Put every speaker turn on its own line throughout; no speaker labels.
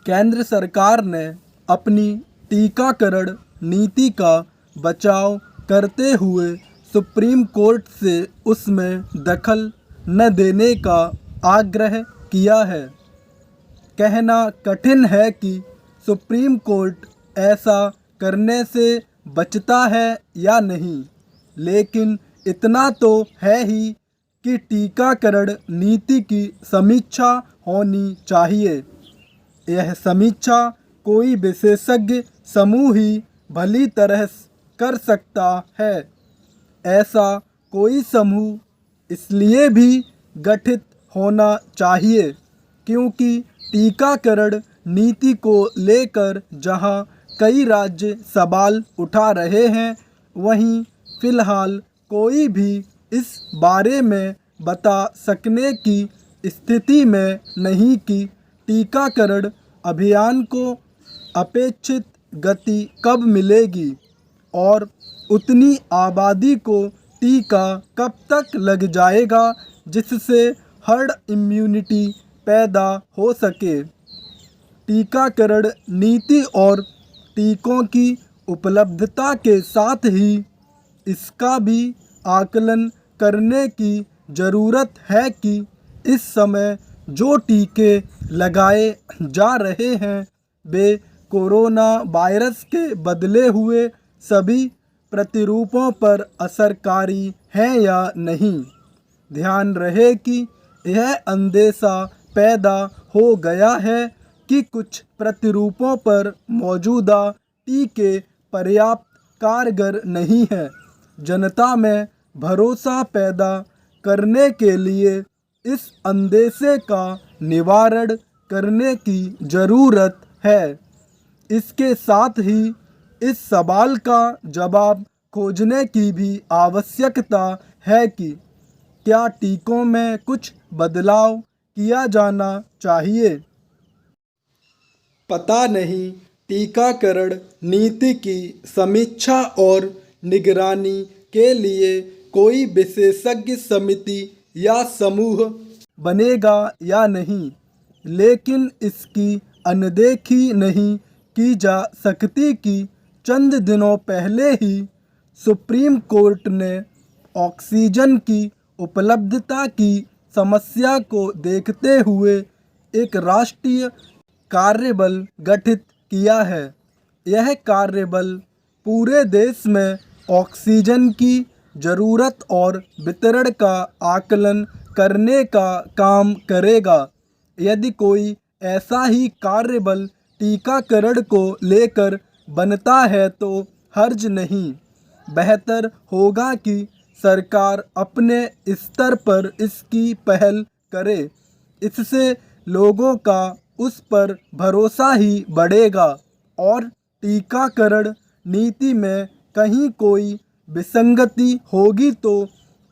केंद्र सरकार ने अपनी टीकाकरण नीति का बचाव करते हुए सुप्रीम कोर्ट से उसमें दखल न देने का आग्रह किया है। कहना कठिन है कि सुप्रीम कोर्ट ऐसा करने से बचता है या नहीं, लेकिन इतना तो है ही कि टीकाकरण नीति की समीक्षा होनी चाहिए। यह समीक्षा कोई विशेषज्ञ समूह ही भली तरह कर सकता है। ऐसा कोई समूह इसलिए भी गठित होना चाहिए क्योंकि टीकाकरण नीति को लेकर जहां कई राज्य सवाल उठा रहे हैं, वहीं फिलहाल कोई भी इस बारे में बता सकने की स्थिति में नहीं कि टीकाकरण अभियान को अपेक्षित गति कब मिलेगी और उतनी आबादी को टीका कब तक लग जाएगा जिससे हर्ड इम्यूनिटी पैदा हो सके। टीकाकरण नीति और टीकों की उपलब्धता के साथ ही इसका भी आकलन करने की ज़रूरत है कि इस समय जो टीके लगाए जा रहे हैं वे कोरोना वायरस के बदले हुए सभी प्रतिरूपों पर असरकारी हैं या नहीं। ध्यान रहे कि यह अंदेशा पैदा हो गया है कि कुछ प्रतिरूपों पर मौजूदा टीके पर्याप्त कारगर नहीं हैं। जनता में भरोसा पैदा करने के लिए इस अंदेशे का निवारण करने की ज़रूरत है। इसके साथ ही इस सवाल का जवाब खोजने की भी आवश्यकता है कि क्या टीकों में कुछ बदलाव किया जाना चाहिए। पता नहीं टीकाकरण नीति की समीक्षा और निगरानी के लिए कोई विशेषज्ञ समिति या समूह बनेगा या नहीं, लेकिन इसकी अनदेखी नहीं की जा सकती कि चंद दिनों पहले ही सुप्रीम कोर्ट ने ऑक्सीजन की उपलब्धता की समस्या को देखते हुए एक राष्ट्रीय कार्यबल गठित किया है। यह कार्यबल पूरे देश में ऑक्सीजन की ज़रूरत और वितरण का आकलन करने का काम करेगा। यदि कोई ऐसा ही कार्यबल टीकाकरण को लेकर बनता है तो हर्ज नहीं। बेहतर होगा कि सरकार अपने स्तर पर इसकी पहल करे। इससे लोगों का उस पर भरोसा ही बढ़ेगा और टीकाकरण नीति में कहीं कोई विसंगति होगी तो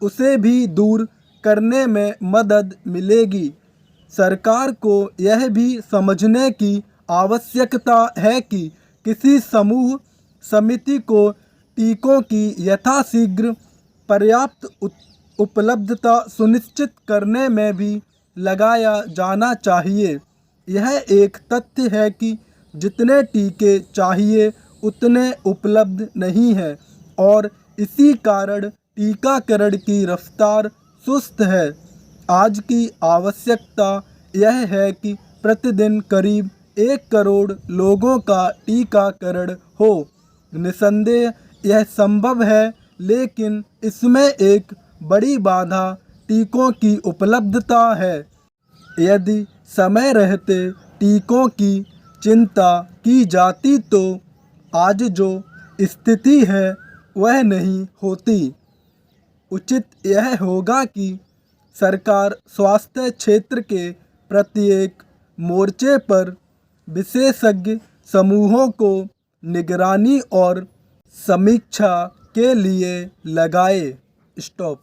उसे भी दूर करने में मदद मिलेगी। सरकार को यह भी समझने की आवश्यकता है कि किसी समूह समिति को टीकों की यथाशीघ्र पर्याप्त उपलब्धता सुनिश्चित करने में भी लगाया जाना चाहिए। यह एक तथ्य है कि जितने टीके चाहिए उतने उपलब्ध नहीं हैं और इसी कारण टीकाकरण की रफ्तार सुस्त है। आज की आवश्यकता यह है कि प्रतिदिन करीब 1 करोड़ लोगों का टीकाकरण हो। निस्संदेह यह संभव है, लेकिन इसमें एक बड़ी बाधा टीकों की उपलब्धता है। यदि समय रहते टीकों की चिंता की जाती तो आज जो स्थिति है वह नहीं होती। उचित यह होगा कि सरकार स्वास्थ्य क्षेत्र के प्रत्येक मोर्चे पर विशेषज्ञ समूहों को निगरानी और समीक्षा के लिए लगाए। स्टॉप।